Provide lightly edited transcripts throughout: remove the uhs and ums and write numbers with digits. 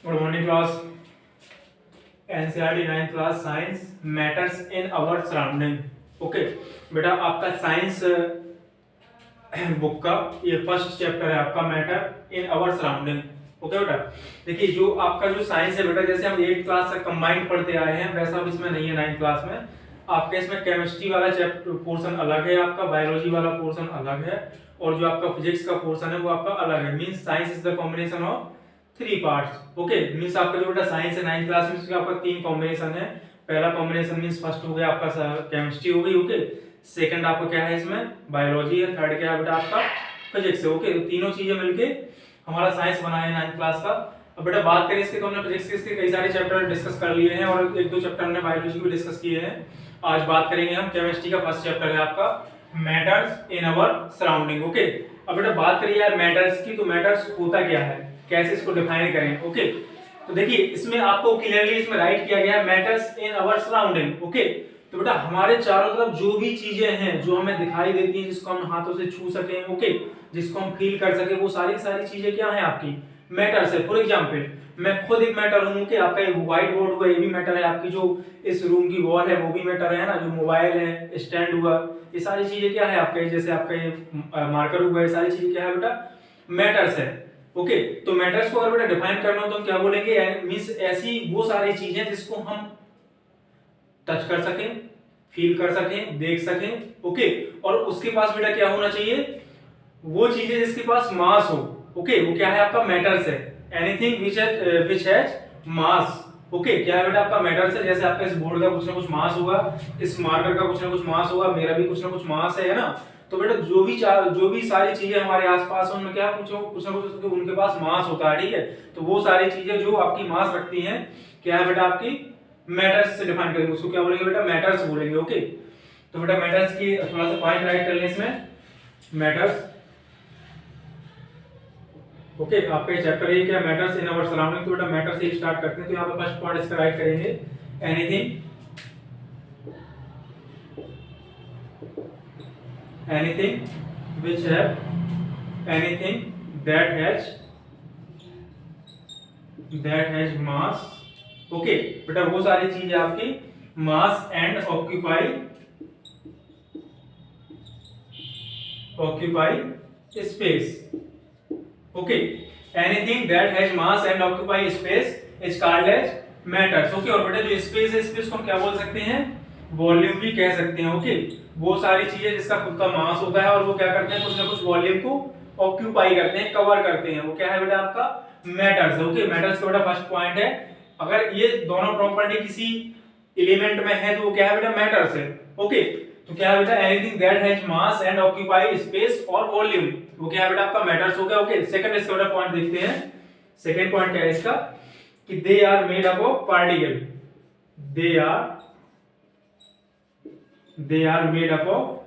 Good morning class. NCERT 9th class science matters in our surrounding. Okay बेटा, आपका science book का ये first chapter है आपका, matter in our surrounding. Okay बेटा, देखिए जो आपका जो साइंस है बेटा, जैसे हम 8th क्लास तक कंबाइंड पढ़ते आए हैं वैसा अब इसमें नहीं है। 9th क्लास में आपके इसमें केमिस्ट्री वाला चैप्टर पोर्शन अलग है, आपका बायोलॉजी वाला पोर्शन अलग है, और जो आपका फिजिक्स का पोर्शन है वो आपका अलग है। Means science is the combination of 3 parts. Okay, means आपका जो बेटा साइंस है 9th क्लास में उसका आपका 3 कॉम्बिनेशन है। पहला कॉम्बिनेशन मींस फर्स्ट हो गया आपका केमिस्ट्री हो गई। ओके, सेकंड आपका क्या है इसमें बायोलॉजी है, थर्ड क्या है बेटा आपका फिजिक्स है। ओके, तो तीनों चीजें मिलके हमारा साइंस बना है 9th क्लास का। अब बेटा बात करें इसके, तो हमने फिजिक्स के कई सारे चैप्टर डिस्कस कर लिए हैं और एक दो चैप्टर हमने बायोलॉजी को डिस्कस किए हैं। आज बात करेंगे हम केमिस्ट्री का फर्स्ट चैप्टर है आपका matters in our surrounding. Okay, अब बेटा बात करिए यार मैटर्स की, तो मैटर्स होता क्या है, कैसे इसको डिफाइन करें। ओके, तो देखिए इसमें आपको क्लियरली इसमें राइट किया गया है matters in our surrounding. Okay, तो बेटा हमारे चारों तरफ जो भी चीजें हैं जो हमें दिखाई देती हैं, जिसको हम हाथों से छू सकें, ओके, जिसको हम फील कर सकें, वो सारी सारी चीजें क्या हैं आपकी मैटर्स है। फॉर एग्जांपल मैं खुद एक मैटर हूं कि आपका ये व्हाइट बोर्ड हुआ ये भी मैटर है, आपकी जो इस रूम की वॉल है वो भी मैटर है ना, जो मोबाइल है, स्टैंड हुआ, ये सारी चीजें क्या है आपका, जैसे आपका ये मार्कर हुआ, ये सारी चीजें क्या है बेटा मैटर्स है। ओके, तो मैटर्स को अगर बेटा डिफाइन करना हो तो हम क्या बोलेंगे, मींस ऐसी वो सारी चीजें जिसको हम टच कर सकें, फील कर सकें, देख सकें। ओके, और उसके पास बेटा क्या होना चाहिए, वो चीजें जिसके पास मास हो। ओके, वो क्या है आपका मैटर्स है। Anything which has mass. Okay, क्या है बेटा आपका मैटर्स है। जैसे आपका इस बोर्ड का कुछ ना कुछ मास होगा, इस मार्कर का कुछ ना कुछ मास होगा, मेरा भी कुछ ना कुछ मास है ना। तो बेटा जो भी सारी चीजें हमारे आसपास हैं उनमें क्या कुछ ना कुछ उनके पास मास होता है। ठीक है, तो वो सारी चीजें जो आपकी मास रखती हैं क्या है बेटा आपकी मैटर्स से डिफाइन करेंगे, उसको क्या बोलेंगे बेटा मैटर्स बोलेंगे। ओके, तो बेटा मैटर्स की थोड़ा सा पॉइंट राइट कर लें इसमें, मैटर्स। ओके, आपका चैप्टर है क्या मैटर्स इन आवर सराउंडिंग। तो बेटा मैटर से स्टार्ट करते हैं, तो यहाँ पे फर्स्ट पॉइंट इसका राइट करेंगे anything which have anything that has mass. Okay बेटा, वो सारी चीजें आपकी mass and occupy space. Okay, anything that has mass and occupy space is called as matters. Okay, और बेटा जो स्पेस है, स्पेस को हम क्या बोल सकते हैं, वॉल्यूम भी कह सकते हैं। ओके, वो सारी चीजें जिसका खुद का मास होता है और वो क्या करते हैं कुछ ना कुछ वॉल्यूम को ऑक्यूपाई करते हैं, कवर करते हैं, वो क्या है बेटा आपका मैटर्स। ओके, मैटर्स का बेटा फर्स्ट पॉइंट है, अगर ये दोनों प्रॉपर्टी किसी एलिमेंट में है तो वो क्या है बेटा मैटर्स है। ओके, तो क्या है बेटा anything that has mass and occupy space और वॉल्यूम, वो क्या है बेटा आपका मैटर्स हो गया। ओके, सेकंड इसका बेटा पॉइंट देखते हैं। सेकंड पॉइंट क्या है इसका, कि they are made up of particle. They are made up of,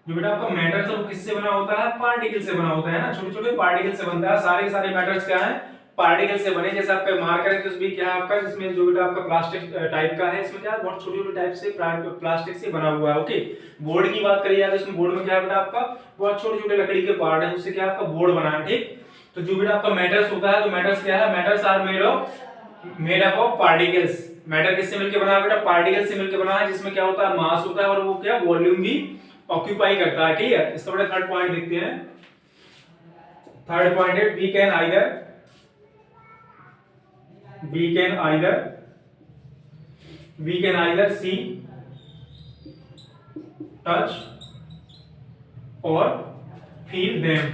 जो बेटा आपका मैटर्स है वो किससे बना होता है, पार्टिकल से बना होता है ना, छोटे छोटे पार्टिकल से बनता है। सारे सारे मैटर्स क्या है पार्टिकल से बने। जैसे आपका मार्कर है तो भी क्या है आपका, जिसमें जो बेटा आपका प्लास्टिक टाइप का है, इसमें क्या है बहुत छोटे छोटे टाइप से प्लास्टिक से बना हुआ है। ओके, बोर्ड की बात करिए तो इसमें बोर्ड में क्या है बेटा आपका बहुत छोटे छोटे लकड़ी के पार्ट है, उससे क्या आपका बोर्ड बना है। ठीक, तो जो बेटा आपका मैटर्स होता है, तो मैटर्स क्या है, matters are made up of particles. Matter किससे मिलकर बना है बेटा, पार्टिकल से मिलकर बना है, जिसमें क्या होता है मास होता है और वो क्या वॉल्यूम भी ऑक्यूपाई करता है। ठीक है, इसका बेटा थर्ड पॉइंट देखते हैं। थर्ड पॉइंट है we can either see, touch और फील देम।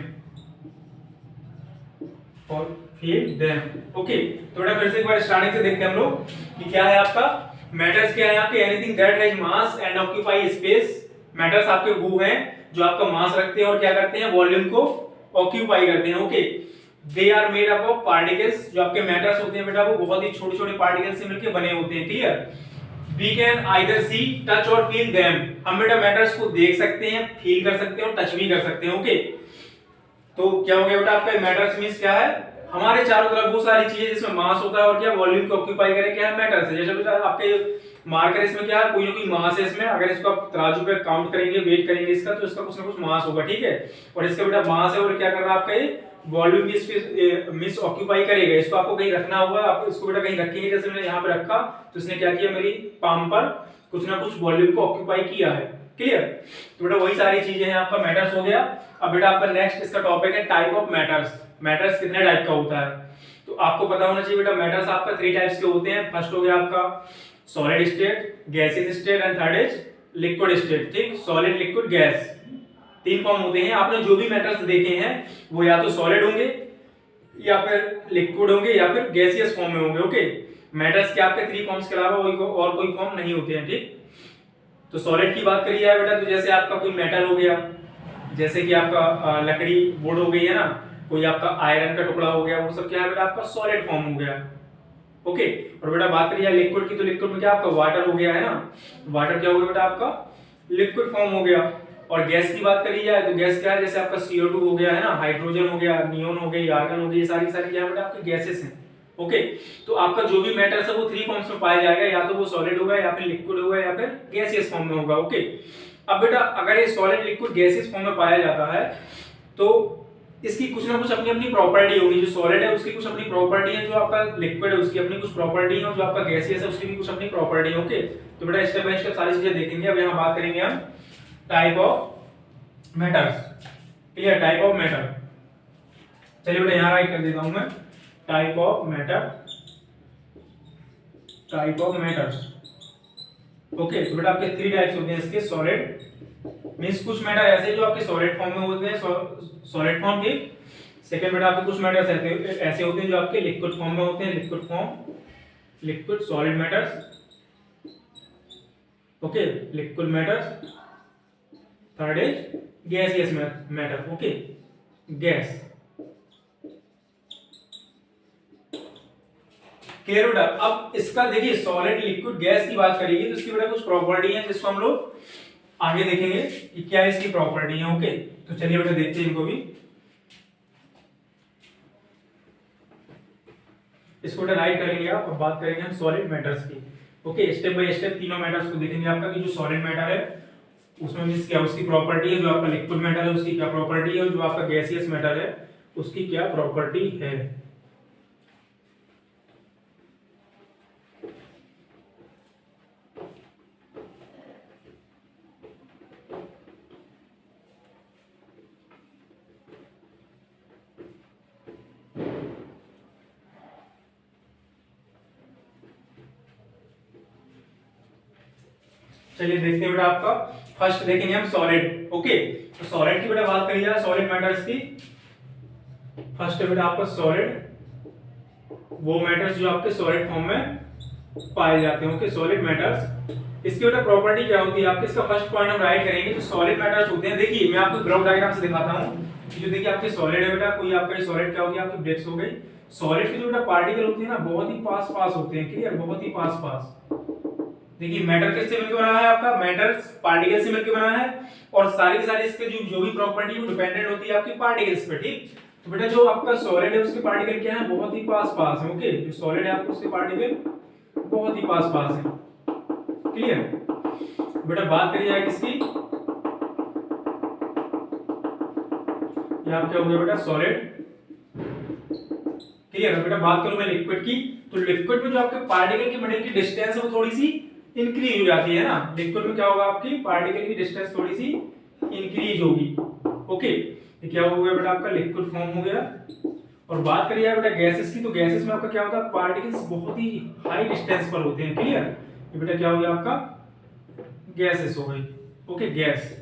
ओके, तो बेटा फिर से एक बार स्टार्टिंग से देखते हैं हम लोग कि क्या है आपका मैटर्स। क्या है आपके anything that has mass and occupy space. Matters आपके वो हैं जो आपका मास रखते हैं और क्या करते हैं वॉल्यूम को ऑक्यूपाई करते हैं। Okay, they are made up of particles, जो आपके मैटर्स होते हैं बेटा वो बहुत ही छोटे छोटे पार्टिकल से मिलकर बने होते हैं। Clear, we can either see, touch और फील देम। हम बेटा मैटर्स को देख सकते हैं, फील कर सकते हैं और टच भी कर सकते हैं। ओके, तो क्या हो गया बेटा आपका मैटर्स मींस क्या है, हमारे चारों तरफ वो सारी चीजें जिसमें मास होता है और क्या वॉल्यूम को ऑक्यूपाई करे, क्या है मैटर्स है। जैसे बेटा आपके मार्कर इसमें क्या है, कोई ना कोई मास है इसमें, अगर इसको आप तराजू पे काउंट करेंगे, वेट करेंगे इसका, तो इसका कुछ ना कुछ मास होगा, ठीक है। और इसका बेटा मास है और क्या कर रहा है आपका ये वॉल्यूम मिस ऑक्यूपाई करेगा, इसको आपको कहीं रखना होगा, आप इसको बेटा कहीं रखेंगे, जैसे मैंने यहाँ पे रखा तो इसने क्या किया, मेरी पाम पर कुछ ना कुछ वॉल्यूम को ऑक्यूपाई किया है, क्लियर। तो बेटा वही सारी चीजें हैं, आपका मैटर्स हो गया। अब बेटा आपका नेक्स्ट इसका टॉपिक है टाइप ऑफ मैटर्स। मैटर्स कितने टाइप का होता है, तो आपको पता होना चाहिए बेटा, मैटर्स आपका 3 टाइप्स के होते हैं। फर्स्ट हो गया आपका solid state, gaseous state and third is liquid state, ठीक। सॉलिड, लिक्विड, गैस, 3 फॉर्म होते हैं। आपने जो भी मैटर्स देखे हैं वो या तो सॉलिड होंगे या फिर लिक्विड होंगे या फिर गैसियस फॉर्म में होंगे, ओके। मैटर्स के आपके 3 फॉर्म्स के अलावा और कोई फॉर्म नहीं होते हैं, ठीक। तो सॉलिड की बात करी जाए बेटा, तो जैसे आपका कोई मेटल हो गया, जैसे कि आपका लकड़ी वुड हो गई है ना, कोई आपका आयरन का टुकड़ा हो गया, वो सब क्या है बेटा आपका सॉलिड फॉर्म हो गया, ओके। और बेटा बात करिए लिक्विड की, तो लिक्विड में क्या आपका वाटर हो गया है ना, वाटर क्या हो गया बेटा आपका लिक्विड फॉर्म हो गया। और गैस की बात करी जाए तो गैस क्या है, जैसे आपका CO2 हो गया है ना, हाइड्रोजन हो गया, नियोन हो गई, आर्गन हो गई, ये सारी क्या है बेटा आपके गैसेस हैं, ओके। तो आपका जो भी मैटर है वो 3 फॉर्म्स में पाया जाएगा, या तो वो सॉलिड होगा या फिर लिक्विड होगा या फिर गैसियस फॉर्म में होगा, ओके। अब बेटा अगर ये सॉलिड, लिक्विड, गैसियस फॉर्म में पाया जाता है तो इसकी कुछ ना कुछ अपनी अपनी प्रॉपर्टी होगी। जो सॉलिड है उसकी कुछ अपनी प्रॉपर्टी है, जो आपका लिक्विड है उसकी अपनी कुछ प्रॉपर्टी है, और जो आपका गैसियस है उसकी भी कुछ अपनी प्रॉपर्टी है, ओके। तो बेटा स्टेप बाय स्टेप सारी चीजें देखेंगे। अब यहाँ बात करेंगे हम type of matters, clear, type of matter. चलिए बेटा यहाँ राइट कर देता हूं मैं, type of matter, type of matters, okay. तो बेटा आपके 3 टाइप्स होते हैं इसके, सॉलिड मींस कुछ मैटर ऐसे जो आपके सॉलिड फॉर्म में होते हैं, सॉलिड फॉर्म, ठीक। सेकंड बेटा आपके कुछ मैटर्स ऐसे होते हैं जो आपके लिक्विड फॉर्म में होते हैं, liquid form, liquid solid matters, okay, liquid matters. Third is gaseous matter, okay, gas, clear बेटा। अब इसका देखिए सॉलिड, लिक्विड, गैस की बात करेंगे तो इसकी बेटा कुछ प्रॉपर्टी है जिसको हम लोग आगे देखेंगे कि क्या इसकी प्रॉपर्टी है, ओके। तो चलिए बेटा देखते हैं इनको भी, इसको बेटा राइट करेंगे आप। अब बात करेंगे हम सॉलिड मैटर्स की, ओके। स्टेप बाय स्टेप तीनों मैटर्स को देखेंगे आपका कि जो सॉलिड मैटर है उसमें मींस क्या उसकी प्रॉपर्टी है, जो आपका लिक्विड मैटर है उसकी क्या प्रॉपर्टी है, और जो आपका गैसियस मैटर है उसकी क्या प्रॉपर्टी है। चलिए देखते हैं बेटा आपका फर्स्ट देखेंगे हम सॉलिड, ओके। तो सॉलिड की बेटा बात करी जाए, सॉलिड मैटर्स की, फर्स्ट है बेटा आपका सॉलिड, वो मैटर्स जो आपके सॉलिड फॉर्म में पाए जाते हैं, ओके, सॉलिड मैटर्स। इसकी बेटा प्रॉपर्टी क्या होती है आपके, इसका फर्स्ट पॉइंट हम राइट करेंगे। जो सॉलिड मैटर्स होते हैं, देखिए मैं आपको ग्राफ डायग्राम से दिखाता हूं कि जो देखिए आपके सॉलिड है बेटा, कोई आपका सॉलिड क्या हो गया आपकी ब्रेक्स हो गई। सॉलिड के जो बेटा पार्टिकल होते हैं ना बहुत ही पास पास होते हैं, क्लियर, बहुत ही पास पास। देखिए मैटर किससे मिलकर बना है आपका, मैटर पार्टिकल से मिलकर बना है, और सारी इसके जो भी प्रॉपर्टी वो डिपेंडेंट होती है आपकी पार्टिकल्स पे, ठीक। तो बेटा जो आपका सॉलिड है उसके पार्टिकल क्या है, बहुत ही पास पास है, ओके। जो सॉलिड है आपको उसके पार्टिकल बहुत ही पास पास है, क्लियर। बेटा बात करी जाए किसकी, यहाँ क्या हो गया बेटा सॉलिड, क्लियर है। बेटा बात करूं मैं लिक्विड की, तो लिक्विड में जो आपके पार्टिकल की मिडिल की डिस्टेंस है वो थोड़ी सी इंक्रीज हो जाती है ना। लिक्विड में क्या होगा आपकी पार्टिकल की डिस्टेंस थोड़ी सी इंक्रीज होगी, ओके। ये क्या हो गया बेटा आपका लिक्विड फॉर्म हो गया। और बात करिए यार बेटा गैसेस की, तो गैसेस में आपका क्या होता है, पार्टिकल्स बहुत ही हाई डिस्टेंस पर होते हैं, क्लियर। ये बेटा क्या हो गया आपका गैसेस हो गई, ओके, गैस।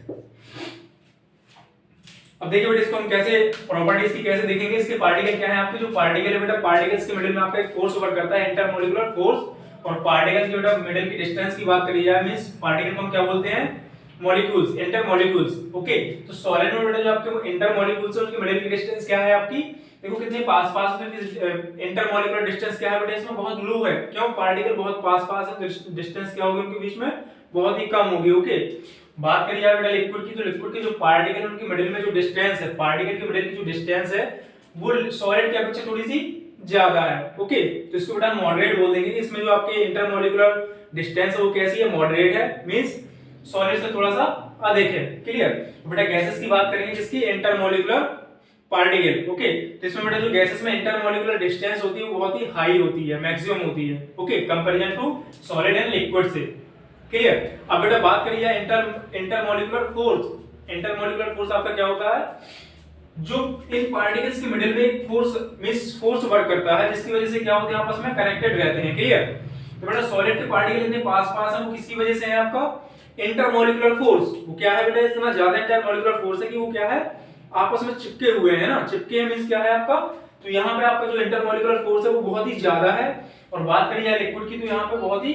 अब देखिए बेटा इसको हम कैसे प्रॉपर्टीज की कैसे देखेंगे, इसके पार्टिकल क्या है आपके, जो पार्टिकल है बेटा पार्टिकल्स के मिडिल में आपका एक फोर्स वर्क करता है, इंटरमोलिकुलर फोर्स। और पार्टिकल्स के बेटा मिडिल की डिस्टेंस की बात करी जाए मींस पार्टिकल को हम क्या बोलते हैं, मॉलिक्यूल्स, इंटरमॉलिक्यूल्स, ओके। तो सॉलिड में बेटा जो आपके इंटरमॉलिक्यूल्स है उनकी मिडिल की डिस्टेंस क्या है आपकी, देखो कितने पास पास में, इंटरमॉलिक्यूलर डिस्टेंस क्या है बेटा इसमें बहुत लो है, क्यों, पार्टिकल बहुत पास पास है, डिस्टेंस क्या होगी उनके बीच में बहुत ही कम होगी, ओके। बात करिए बेटा लिक्विड की, तो लिक्विड के जो पार्टिकल उनकी मिडिल में जो डिस्टेंस है, पार्टिकल के मिडिल की जो डिस्टेंस है वो सॉलिड के अपेक्षा थोड़ी सी ज्यादा है, ओके। तो इसको बेटा मॉडरेट बोल देंगे कि इसमें जो आपके इंटरमॉलिक्यूलर डिस्टेंस वो कैसी है, मॉडरेट है, मींस सॉलिड से थोड़ा सा अधिक है। क्लियर। बेटा गैसेस की बात करेंगे जिसकी इंटरमॉलिक्यूलर पार्टिकल। ओके, तो इसमें बेटा जो गैसेस में इंटरमॉलिक्यूलर डिस्टेंस होती है वो बहुत ही हाई होती है, मैक्सिमम होती है। Okay, comparison to solid and liquid से। क्लियर। अब बेटा बात करिए इंटरमॉलिक्यूलर फोर्स। इंटरमॉलिक्यूलर फोर्स आपका क्या होता है, जो इन पार्टिकल्स के मिडिल में एक फोर्स मींस फोर्स वर्क करता है जिसकी वजह से क्या होते हैं, आपस में कनेक्टेड रहते हैं। क्लियर। तो बेटा सॉलिड के पार्टिकल इतने पास पास है, वो किसकी वजह से है, आपका इंटरमॉलिक्यूलर फोर्स। वो क्या है बेटा, इतना ज्यादा इंटरमॉलिक्यूलर फोर्स है कि वो क्या है, आपस में चिपके हुए हैं ना। चिपके मींस क्या है आपका, तो यहाँ पे आपका जो इंटरमॉलिक्यूलर फोर्स है वो बहुत ही ज्यादा है। और बात करिए लिक्विड की तो यहाँ पे बहुत ही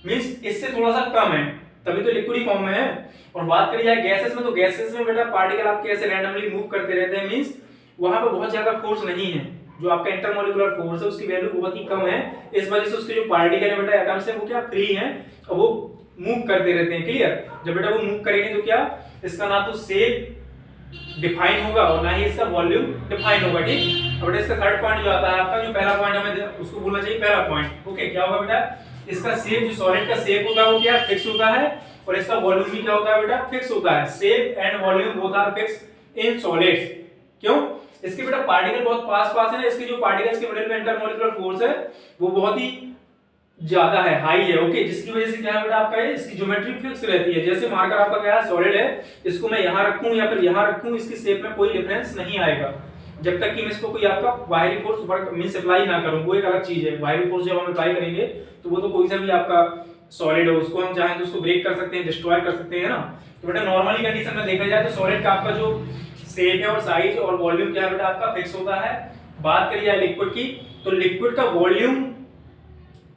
मींस इससे थोड़ा सा कम है, तभी तो लिक्विड ही फॉर्म में है। और बात करी जाए गैसेस में, तो गैसेस में बेटा पार्टिकल आपके ऐसे रैंडमली मूव करते रहते हैं, मींस वहां पे बहुत ज्यादा फोर्स नहीं है। जो आपका इंटरमॉलिक्यूलर फोर्स है उसकी वैल्यू बहुत ही कम है, इस वजह से उसके जो पार्टिकल है बेटा एटम्स है वो क्या फ्री हैं और वो मूव करते रहते हैं। क्लियर। जब बेटा वो मूव करेंगे तो क्या, इसका ना तो शेप डिफाइन होगा और ना ही इसका वॉल्यूम डिफाइन होगा। ठीक। अब इसका थर्ड पॉइंट जो आता है आपका, जो पहला पॉइंट हमें उसको बोलना चाहिए पहला पॉइंट। ओके, क्या होगा बेटा, इसका शेप, जो सॉलिड का शेप होगा वो क्या फिक्स होता है, और इसका वॉल्यूम भी क्या होता है बेटा, फिक्स होता है। Shape and volume both are fix in solids. क्यों, इसके बेटा पार्टिकल बहुत पास पास है ना, इसके जो पार्टिकल्स के मिडिल में इंटरमॉलिक्यूलर फोर्स है वो बहुत ही ज्यादा है, हाई है। ओके, जिसकी वजह से क्या है बेटा, आपका इसकी ज्योमेट्री फिक्स रहती है। जैसे मार्कर आपका क्या है, सॉलिड है, इसको मैं यहां रखूं या फिर यहां रखूं, इसकी शेप में कोई डिफरेंस नहीं आएगा जब तक कि मैं इसको कोई आपका बाहरी फोर्स वर्क मींस अप्लाई ना करूं। वो एक अलग चीज है, बाहरी फोर्स जब हम अप्लाई करेंगे तो वो तो कोई सा भी आपका सॉलिड है उसको हम चाहें तो उसको ब्रेक कर सकते हैं, डिस्ट्रॉय कर सकते हैं ना। तो बेटा नॉर्मली कंडीशन में देखा जाए तो सॉलिड का आपका जो शेप है और साइज और वॉल्यूम क्या है बेटा आपका फिक्स होता है। बात करिए जाए लिक्विड की, तो लिक्विड का वॉल्यूम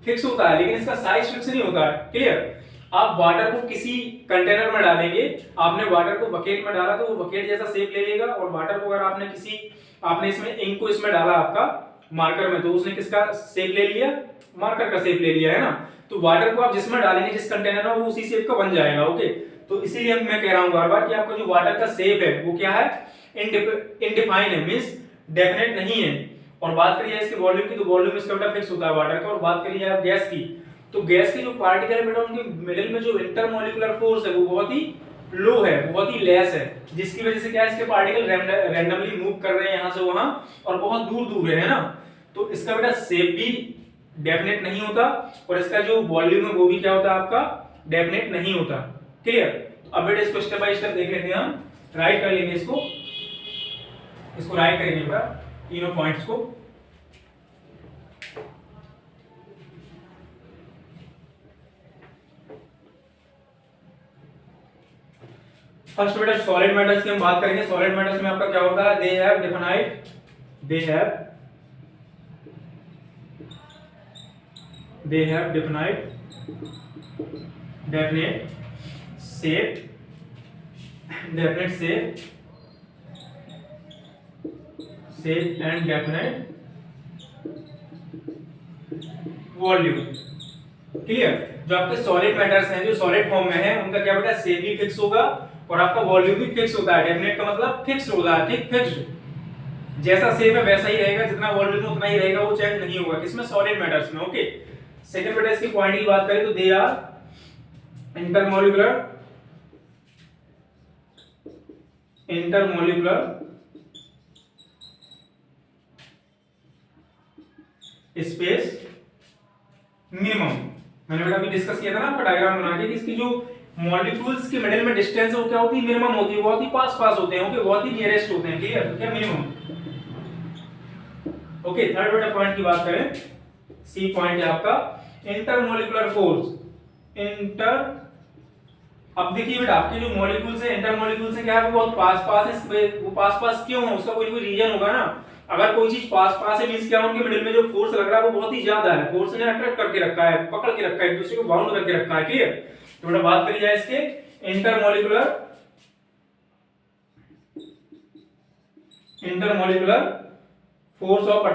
फिक्स होता है लेकिन इसका साइज फिक्स नहीं होता है। क्लियर। आप वाटर को किसी कंटेनर में डालेंगे, आपने वाटर को बकेट में डाला तो वो बकेट जैसा शेप ले लेगा, और वाटर को अगर आपने इसमें इंक को इसमें डाला आपका मार्कर में, तो उसने किसका शेप ले लिया, मार्कर का शेप ले लिया है ना। तो वाटर को आप जिसमें डालेंगे, जिस कंटेनर में, वो उसी शेप का बन जाएगा। ओके, तो इसीलिए मैं कह रहा हूं बार बार कि आपका जो वाटर का शेप है वो क्या है, इनडिफाइन है, मींस डेफिनेट नहीं है। और बात करिए इसके वॉल्यूम की, तो वॉल्यूम इसका बेटा फिक्स होता है वाटर का। और बात करिए आप गैस की, तो गैस के जो पार्टिकल है बेटा उनके मिडिल में जो इंटरमॉलिक्यूलर फोर्स है वो बहुत ही लो है, बहुत ही लेस है, जिसकी वजह से क्या है, इसके पार्टिकल रैंडमली मूव कर रहे हैं यहां से वहां और बहुत दूर दूर है ना। तो इसका बेटा शेप भी डेफिनेट नहीं होता और इसका जो वॉल्यूम है वो भी क्या होता है आपका, डेफिनेट नहीं होता। क्लियर। अब बेटा इसको स्टेप बाय स्टेप देख लेते हैं हम, राइट कर लेंगे इसको राइट करेंगे बेटा तीनों पॉइंट्स को। फर्स्ट बेटा सॉलिड मेटल्स की हम बात करेंगे। सॉलिड मेटल्स में आपका क्या होता है, they have definite definite shape and definite volume. Clear. जो आपके सॉलिड मैटर्स हैं, जो सॉलिड फॉर्म में है, उनका क्या बेटा शेप भी फिक्स होगा और आपका वॉल्यूम भी फिक्स होता है। डेफिनेट का मतलब फिक्स होता है, ठीक, फिक्स्ड। जैसा शेप है वैसा ही रहेगा, जितना वॉल्यूम उतना ही रहेगा, वो चेंज नहीं होगा। किसमें, सॉलिड मैटर्स में। ओके, सेकंड बेटा इसकी पॉइंट की बात करें तो they are intermolecular space minimum. मैंने बेटा अभी डिस्कस किया था ना आपका डायग्राम बना के कि इसकी जो मॉलिक्यूल्स के मिडिल में डिस्टेंस है वो क्या होती है, मिनिमम होती है, बहुत ही पास पास होते हैं। ओके, बहुत ही नियरेस्ट होते हैं। क्लियर। तो क्या मिनिमम। ओके, थर्ड बेटा पॉइंट की बात करें, सी पॉइंट है आपका इंटरमॉलिक्यूलर फोर्स। अब देखिए बेटा आपके जो मॉलिक्यूल्स है, इंटरमॉलिक्यूल्स है, क्या है, वो बहुत पास पास है। वो पास पास क्यों है, उसका कोई रीजन होगा ना। अगर कोई चीज पास पास है मींस क्या, उनके मिडिल में जो फोर्स लग रहा है वो बहुत ही ज्यादा है, फोर्स ने अट्रैक्ट करके रखा है, पकड़ के रखा है, एक दूसरे को बाउंड करके रखा है। क्लियर। तो बेटा बात करी जाए इसके intermolecular force of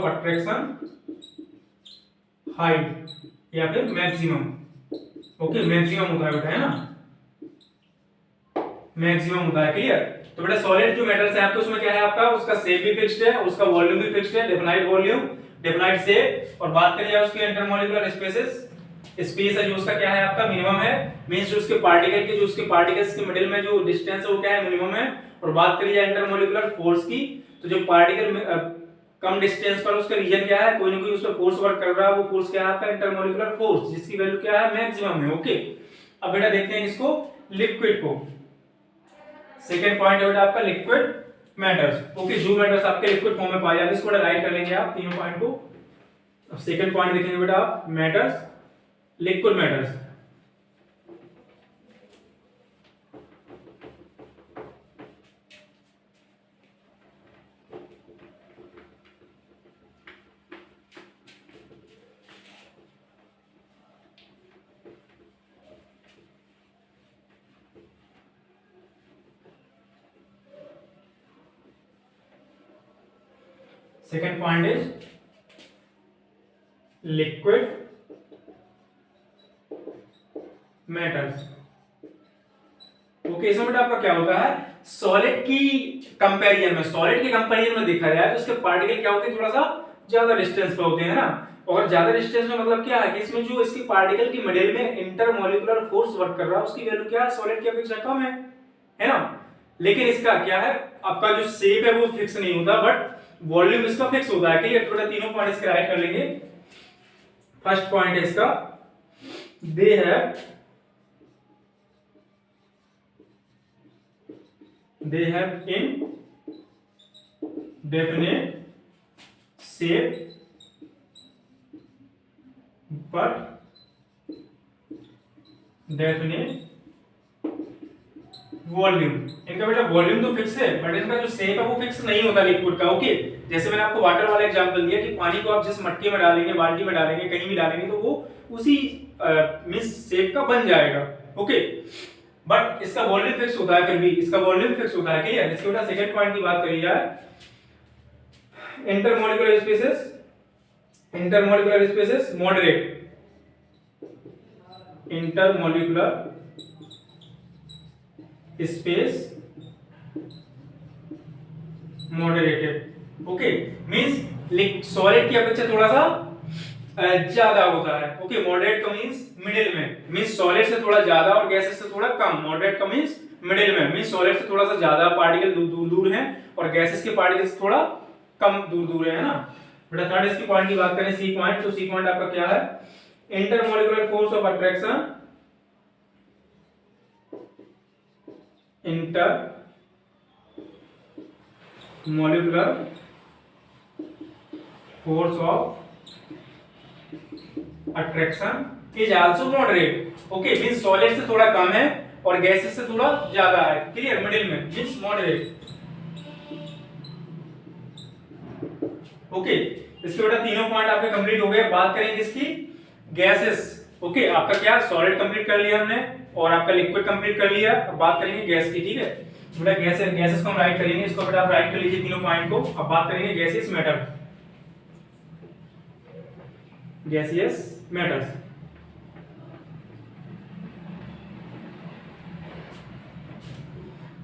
attraction height या फिर मैक्सिमम। ओके, मैक्सिमम होता है बेटा, है ना, मैक्सिमम होता है। क्लियर। तो बेटा सॉलिड जो मेटल्स है आपके, उसमें क्या है आपका, उसका शेप भी फिक्स्ड है, उसका वॉल्यूम भी फिक्स्ड है, डेफिनाइट वॉल्यूम। Definite shape. और बात करिए उसके इंटरमॉलिक्यूलर स्पेसेस, स्पेस है जो उसका क्या है आपका मिनिमम है, मींस जो उसके पार्टिकल के जो उसके पार्टिकल्स के मिडिल में जो डिस्टेंस है वो क्या है मिनिमम है। और बात करिए इंटरमॉलिक्यूलर फोर्स की, तो जो पार्टिकल कम डिस्टेंस पर उसका रीजन क्या है, कोई ना कोई उस पर फोर्स वर्क कर रहा है, वो फोर्स क्या है आपका इंटरमॉलिक्यूलर फोर्स, जिसकी वैल्यू क्या है मैक्सिमम है। ओके, अब बेटा देखते हैं इसको लिक्विड को। सेकंड पॉइंट है बेटा आपका लिक्विड मैटर्स। ओके, जो मैटर्स आपके लिक्विड फॉर्म में पाए जाते हैं इसको राइट कर लेंगे आप तीनों पॉइंट को। अब सेकंड पॉइंट देखेंगे बेटा आप matters, liquid matters. Second point is liquid matters. Okay, इसमें बेटा आपका क्या होता है, सॉलिड की कंपैरिजन में, सॉलिड के कंपैरिजन में देखा जाए तो इसके पार्टिकल क्या होते हैं थोड़ा सा ज्यादा डिस्टेंस पे होते हैं ना। और ज्यादा डिस्टेंस में मतलब क्या है कि इसमें जो इसकी पार्टिकल की मिडिल में इंटरमॉलिक्यूलर फोर्स वर्क कर रहा है उसकी वैल्यू क्या है सॉलिड की अपेक्षा कम है ना। लेकिन इसका क्या है आपका जो शेप है वो फिक्स नहीं होता, बट वॉल्यूम इसका फिक्स होता है। क्लियर, थोड़ा तीनों पॉइंट इसके राइट कर लेंगे। फर्स्ट पॉइंट है इसका, they have indefinite shape but definite volume. इनका बेटा वॉल्यूम तो फिक्स है बट इनका जो शेप है वो फिक्स नहीं होता लिक्विड का। ओके, जैसे मैंने आपको वाटर वाला एग्जांपल दिया कि पानी को आप जिस मटके में डालेंगे, बाल्टी में डालेंगे, कहीं भी डालेंगे तो वो उसी मींस शेप का बन जाएगा। ओके, बट इसका वॉल्यूम फिक्स होता है, फिर भी इसका वॉल्यूम फिक्स होता है। क्लियर, इसके बेटा सेकंड पॉइंट की बात करी जाए, intermolecular spaces moderate, intermolecular space moderated. Okay, means solid की अपेक्षा थोड़ा सा ज्यादा होता है। ओके, मॉडरेट का मींस मिडिल में, मींस सॉलिड से थोड़ा ज्यादा और गैसेस से थोड़ा कम। मॉडरेट का मींस मिडिल में, मींस सॉलिड से थोड़ा सा ज्यादा पार्टिकल दूर दूर हैं और गैसेस के पार्टिकल से थोड़ा कम दूर दूर है ना। बेटा थर्ड इसकी पॉइंट की बात करें, सी पॉइंट, तो सी पॉइंट आपका क्या है, intermolecular force of attraction, intermolecular force of attraction is also moderate. Okay, means solid से थोड़ा कम है और गैसेस से थोड़ा ज्यादा है। क्लियर, मिडिल में मींस मॉडरेट। ओके, इसके बेटा तीनों पॉइंट आपके कंप्लीट हो गए। बात करेंगे इसकी गैसेस। ओके, आपका क्या सॉलिड कंप्लीट कर लिया हमने और आपका लिक्विड कंप्लीट कर लिया। अब बात करेंगे गैस की। ठीक है बेटा, गैसेस को हम राइट करेंगे, इसको बेटा आप राइट कर लीजिए तीनों पॉइंट को। अब बात करेंगे गैसियस मैटर, गैसियस मैटर्स।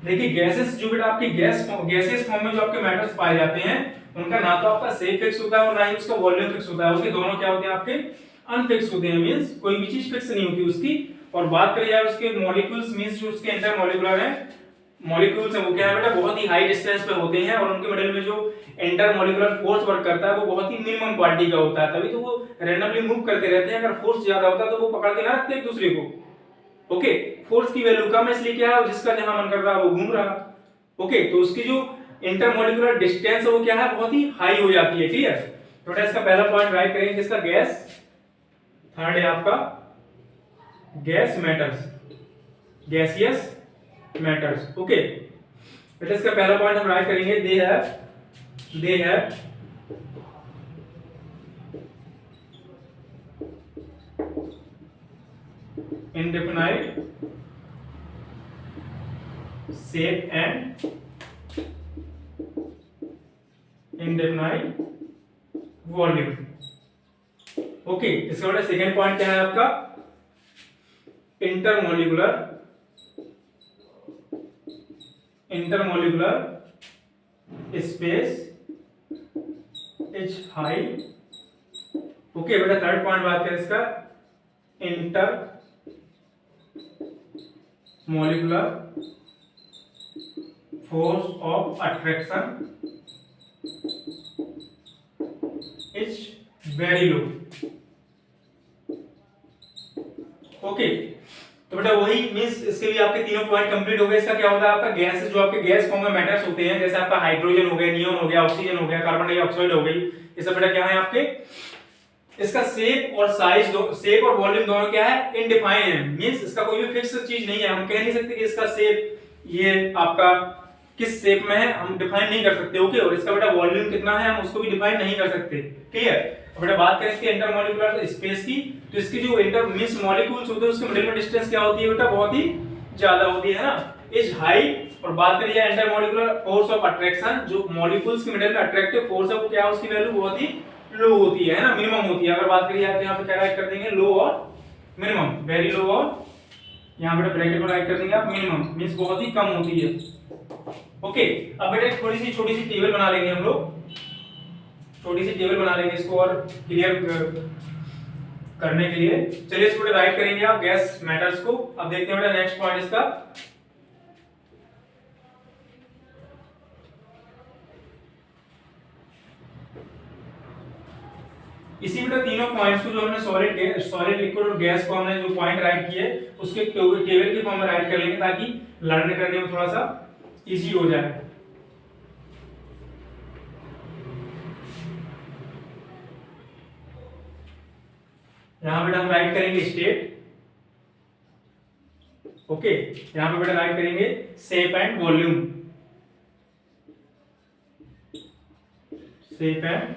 देखिए गैसेस जो बेटा आपकी गैसियस फॉर्म में जो आपके मैटर्स पाए जाते हैं उनका ना तो आपका शेप फिक्स होता है और ना ही उसका वॉल्यूम फिक्स होता है। ओके, दोनों क्या होते हैं आपके अनफिक्स होते हैं, मींस कोई भी चीज फिक्स नहीं होती उसकी। और बात करें यार उसके मॉलिक्यूल्स, मींस जो उसके इंटरमॉलिक्यूलर है मॉलिक्यूल्स है वो क्या है बेटा बहुत ही हाई डिस्टेंस पे होते हैं और उनके मिडिल में जो इंटरमॉलिक्यूलर फोर्स वर्क करता है वो बहुत ही मिनिमम क्वांटिटी का होता है, तभी तो वो रैंडमली मूव करते रहते हैं। अगर फोर्स ज्यादा होता तो वो पकड़ के ना रखते एक दूसरे को। ओके, फोर्स की वैल्यू कम है इसलिए क्या है जिसका जहां मन कर रहा है वो घूम रहा। ओके, तो उसकी जो इंटरमॉलिक्यूलर डिस्टेंस है वो क्या है बहुत ही हाई हो जाती है। क्लियर, तो बेटा इसका पहला पॉइंट राइट करेंगे किसका, गैस। थर्ड है आपका gas matters, gaseous matters. Okay, बेटा इसका पहला पॉइंट हम राइट करेंगे, they have indefinite shape and indefinite volume। Okay, इसका बेटा सेकेंड पॉइंट क्या है आपका, intermolecular space is high okay बेटा थर्ड पॉइंट बात करें इसका, inter molecular force of attraction is very low. Okay तो बेटा वही मींस इसके भी आपके तीनों पॉइंट कंप्लीट हो गए। इसका क्या होता है आपका गैस, जो आपके गैस फॉर्म में मैटर्स होते हैं, जैसे आपका हाइड्रोजन हो गया, नियोन हो गया, ऑक्सीजन हो गया, कार्बन डाइऑक्साइड हो गई, ये सब बेटा क्या है आपके, इसका शेप और साइज शेप और वॉल्यूम दोनों क्या है, इनडिफाइन है। मींस इसका कोई भी फिक्स चीज नहीं है, हम कह नहीं सकते कि इसका शेप ये आपका किस शेप में है, हम डिफाइन नहीं कर सकते। ओके और इसका बेटा वॉल्यूम कितना है हम उसको भी डिफाइन नहीं कर सकते। क्लियर। बेटा बात करें इसके इंटरमॉलिक्यूलर स्पेस की, तो इसकी जो इंटर मींस मॉलिक्यूल्स होते हैं उसके मिडिल में डिस्टेंस क्या होती है बेटा, बहुत ही ज्यादा होती है ना, इज हाई। और बात करिए इंटरमॉलिक्यूलर फोर्स ऑफ अट्रैक्शन, जो मॉलिक्यूल्स के मिडिल में अट्रैक्टिव फोर्स है वो क्या है, उसकी वैल्यू बहुत ही लो होती है ना, मिनिमम होती है। अगर बात करिए आप यहाँ पे क्या राइट कर देंगे, लो और मिनिमम, वेरी लो और यहाँ पे ब्रैकेट में राइट कर देंगे आप मिनिमम, मींस बहुत ही कम होती है। ओके अब बेटा थोड़ी सी छोटी सी टेबल बना लेंगे हम लोग, छोटी सी टेबल बना लेंगे इसको और क्लियर करने के लिए। चलिए इसको राइट करेंगे आप गैस मैटर्स को। अब देखते हैं बेटा नेक्स्ट पॉइंट इसका, इसी बेटा तीनों पॉइंट्स को जो हमने सॉलिड लिक्विड और गैस को हमने जो पॉइंट राइट किए उसके टेबल के फॉर्म में राइट कर लेंगे ताकि लर्न करने में थोड़ा सा इजी हो जाए। यहां बेटा हम राइट करेंगे स्टेट, ओके यहां पे बेटा राइट करेंगे shape and volume, shape and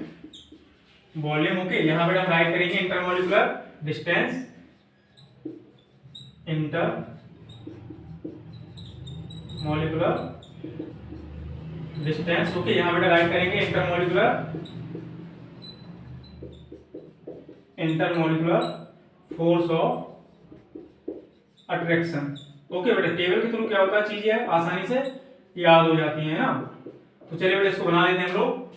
volume. Okay यहां बेटा हम राइट करेंगे intermolecular distance, inter molecular distance. Okay यहां बेटा राइट करेंगे intermolecular force of attraction. Okay बेटा टेबल के थ्रू क्या होता है चीजें आसानी से याद हो जाती है ना। तो चलिए बेटा इसको बना लेते हैं हम लोग।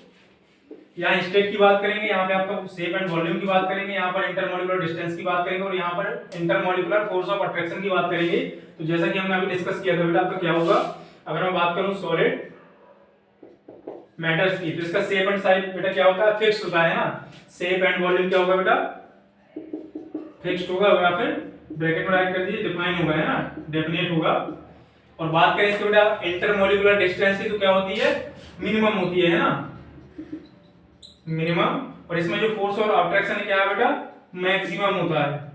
यहाँ स्टेट की बात करेंगे, यहाँ पे आपका शेप एंड वॉल्यूम की बात करेंगे, यहाँ पर इंटरमॉलिक्यूलर डिस्टेंस की बात करेंगे और यहाँ पर इंटरमॉलिक्यूलर फोर्स ऑफ अट्रैक्शन की बात करेंगे। तो जैसा कि हमने अभी डिस्कस किया था बेटा आपका क्या होगा, अगर मैं बात करूं सॉलिड मैटर्स की, तो इसका शेप एंड साइज बेटा क्या होता है, फिक्स होता है ना। शेप एंड वॉल्यूम क्या होगा बेटा, फिक्स्ड होगा, या फिर ब्रैकेट में राइट कर दीजिए डिफाइन होगा, है ना, डेफिनेट होगा। और बात करें इसके बेटा इंटरमॉलिक्यूलर डिस्टेंस की, तो क्या होती है, मिनिमम होती है ना, मिनिमम। और इसमें जो फोर्स और अट्रैक्शन क्या है बेटा, मैक्सिमम होता है।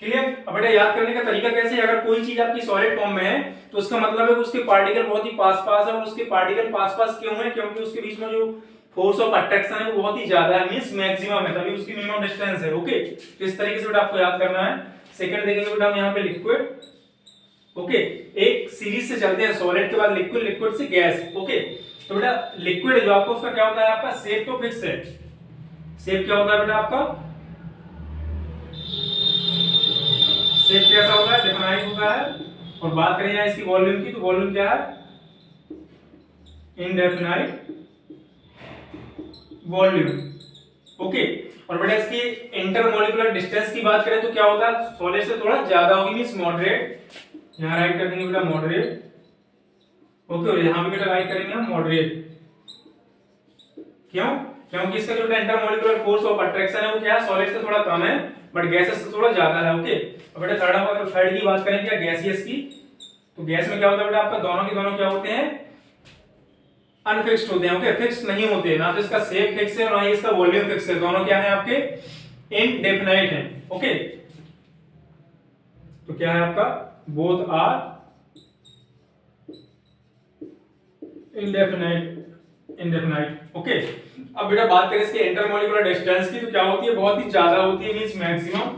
क्लियर। अब बेटा याद करने का तरीका कैसे है, अगर कोई चीज आपकी सॉलिड फॉर्म में है तो उसका मतलब है कि उसके पार्टिकल बहुत ही पास पास है, और उसके पार्टिकल पास पास क्यों है, क्योंकि उसके बीच में जो फोर्स ऑफ अट्रैक्शन है वो बहुत ही ज्यादा है, मींस मैक्सिमम है, तभी उसकी मिनिमम डिस्टेंस है। ओके तो इस तरीके से बेटा आपको याद करना है। सेकंड देखेंगे बेटा हम यहाँ पे लिक्विड, ओके एक सीरीज से चलते हैं, सॉलिड के बाद लिक्विड, लिक्विड से गैस। ओके तो बेटा लिक्विड जो आपको उसका क्या होता है, आपका शेप तो फिक्स है, शेप क्या होता है बेटा आपका, शेप कैसा होता है, डिफाइन होता है। और बात करें यहाँ इसकी वॉल्यूम की, तो वॉल्यूम क्या है, इनडेफिनाइट वॉल्यूम। ओके और बेटा इसकी इंटरमॉलिक्यूलर डिस्टेंस की बात करें तो क्या होता है, सॉलिड से थोड़ा ज्यादा होगी, मींस मॉडरेट, यहां राइट कर देंगे बेटा मॉडरेट। ओके और यहां भी बेटा राइट करेंगे हम मॉडरेट, क्यों, क्योंकि इसका जो इंटरमॉलिक्यूलर फोर्स ऑफ अट्रैक्शन है वो क्या है, सॉलिड से थोड़ा कम है बट गैसेस से थोड़ा ज्यादा है। ओके और बेटा थर्ड की बात करें क्या, गैसियस की, तो गैस में क्या होता है बेटा आपका, दोनों के दोनों क्या होते हैं, अनफिक्स्ड होते हैं। ओके फिक्स नहीं होते, ना तो इसका शेप फिक्स है और ना ही इसका वॉल्यूम फिक्स है, दोनों क्या है आपके इनडेफिनाइट है। ओके तो क्या है आपका, बोथ आर इंडेफिनाइट। ओके अब बेटा बात करें इसके इंटरमॉलिक्यूलर डिस्टेंस की, तो क्या होती है, बहुत ही ज्यादा होती है, मींस मैक्सिमम।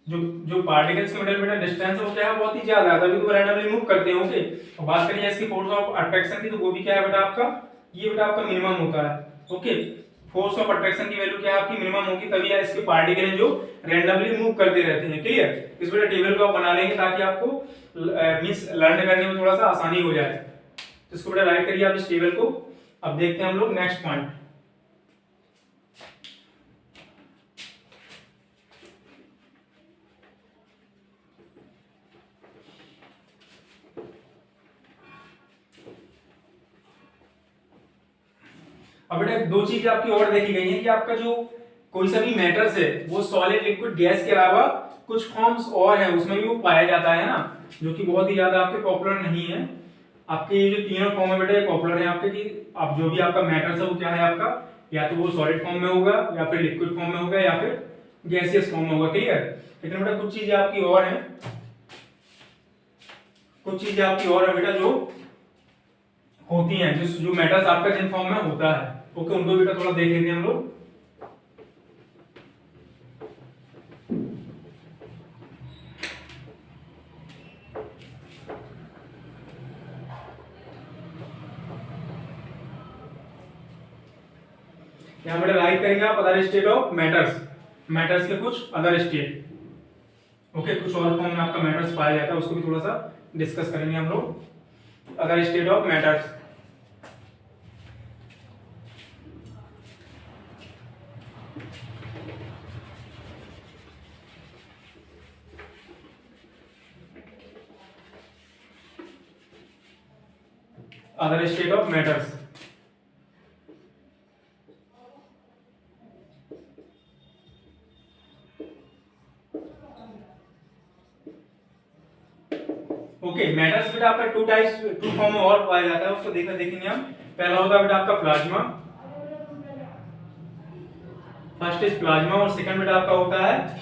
जो पार्टिकल्स के मिडिल में डिस्टेंस है वो क्या है, बहुत ही ज्यादा है, तभी तो रैंडमली मूव करते हैं। ओके और बात करिए इसकी फोर्स ऑफ अट्रैक्शन की, तो वो भी क्या है बेटा आपका, ये बेटा आपका मिनिमम होता है। ओके फोर्स ऑफ अट्रैक्शन की वैल्यू क्या है आपकी, मिनिमम होगी, तभी इसके पार्टिकल जो रैंडमली मूव करते रहते हैं। क्लियर। इस बेटा टेबल को आप बना लेंगे ताकि आपको मींस लर्न करने में थोड़ा सा आसानी हो जाए। तो इसको बेटा राइट करिए आप इस टेबल को। अब देखते हैं हम लोग नेक्स्ट पॉइंट। अब बेटा दो चीजें आपकी और देखी गई हैं कि आपका जो कोई सा भी मैटर्स है वो सॉलिड लिक्विड गैस के अलावा कुछ फॉर्म्स और है उसमें भी वो पाया जाता है ना, जो कि बहुत ही ज्यादा आपके पॉपुलर नहीं है। आपके ये जो तीनों फॉर्म है बेटा ये पॉपुलर है आपके, कि आप जो भी आपका मैटर्स है वो क्या है आपका, या तो वो सॉलिड फॉर्म में होगा या फिर लिक्विड फॉर्म में होगा या फिर गैसियस फॉर्म में होगा। क्लियर। लेकिन बेटा कुछ चीजें आपकी और हैं, कुछ चीजें आपकी और है बेटा जो होती हैं, जो मैटर्स आपका जिन फॉर्म में होता है, ओके, उनको बेटा थोड़ा देख लेते हैं हम लोग। यहाँ बेटा राइट करेंगे आप other state of matters, matters के कुछ अदर स्टेट, ओके, कुछ और फॉर्म में आपका मैटर्स पाया जाता है, उसको भी थोड़ा सा डिस्कस करेंगे हम लोग। Other state of matters, other state of matters. Okay, matters बेटा आपका टू टाइप्स, टू फॉर्म में और पाया जाता है, उसको देखेंगे हम। पहला होगा बेटा आपका प्लाज्मा, फर्स्ट इज प्लाज्मा, और सेकंड बेटा आपका होता है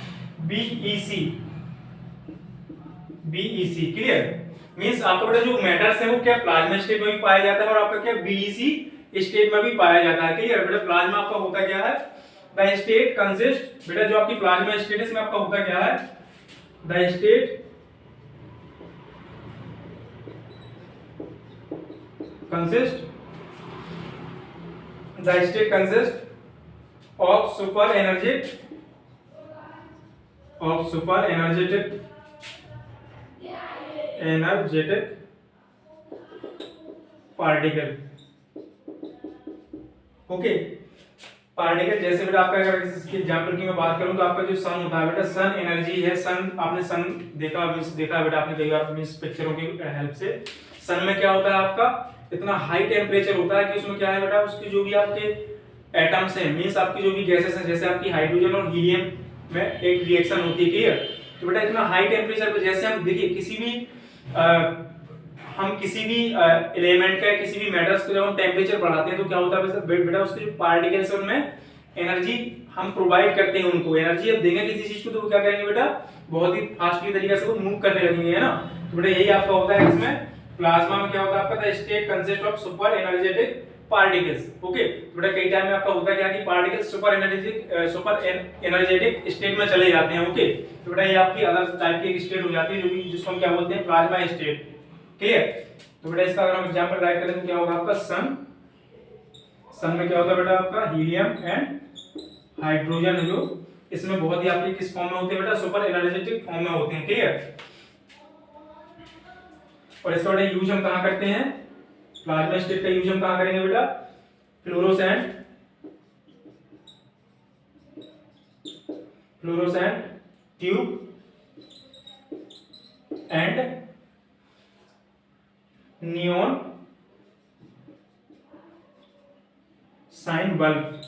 बीईसी, बीईसी। क्लियर। मींस आपका बेटा जो मैटर्स है वो क्या प्लाज्मा स्टेट में भी पाया जाता है और आपका क्या बीईसी स्टेट में भी पाया जाता है। क्लियर। बेटा प्लाज्मा आपका होता क्या है, द स्टेट कंसिस्ट, बेटा जो आपकी प्लाज्मा स्टेट है इसमें आपका होता क्या है, the state consist, the state consists of super energetic particle। Okay, particle जैसे बेटा आपका, अगर इसके एग्जांपल की मैं बात करूं तो आपका जो सन होता है बेटा, सन एनर्जी है, सन आपने सन देखा बेटा आपने कई बार मींस पिक्चरों की हेल्प से। सन में क्या होता है आपका, इतना हाई टेम्परेचर होता है कि उसमें क्या है बेटा, उसकी जो भी आपके एटम्स हैं, मींस आपकी जो भी गैसेस हैं, जैसे आपकी हाइड्रोजन और हीलियम में एक रिएक्शन होती है। क्लियर। तो बेटा इतना हाई टेम्परेचर पे जैसे हम देखिए किसी भी हम किसी भी एलिमेंट का, किसी भी मेटल्स का जब हम टेम्परेचर बढ़ाते हैं तो क्या होता है बेटा, उसके जो पार्टिकल्स हैं उनमें एनर्जी हम प्रोवाइड करते हैं, उनको एनर्जी अब देंगे किसी चीज को तो वो क्या करेंगे बेटा, बहुत ही फास्टली तरीके से वो मूव करने लगेंगे, है ना। तो बेटा यही आपका होता है इसमें प्लाज्मा में क्या होता है आपका, the state consist of super energetic particles. Okay, तो बेटा कई टाइम में आपका होता क्या कि पार्टिकल्स सुपर एनर्जेटिक स्टेट में चले जाते हैं। ओके, तो बेटा ये आपकी अलग टाइप की एक स्टेट हो जाती है जो भी, जिसको हम क्या बोलते हैं, प्लाज्मा स्टेट। क्लियर। तो बेटा इसका अगर हम एग्जांपल राइट करें तो क्या होगा आपका, सन, सन में क्या होता है बेटा आपका हीलियम एंड हाइड्रोजन, जो इसमें बहुत ही आपके किस फॉर्म में होते हैं बेटा, सुपर एनर्जेटिक फॉर्म में होते हैं। क्लियर। और इसका बेटा यूज हम कहां करते हैं, प्लाज्मा स्टेट का यूज हम कहां करेंगे बेटा, fluorescent tube and neon sign bulb.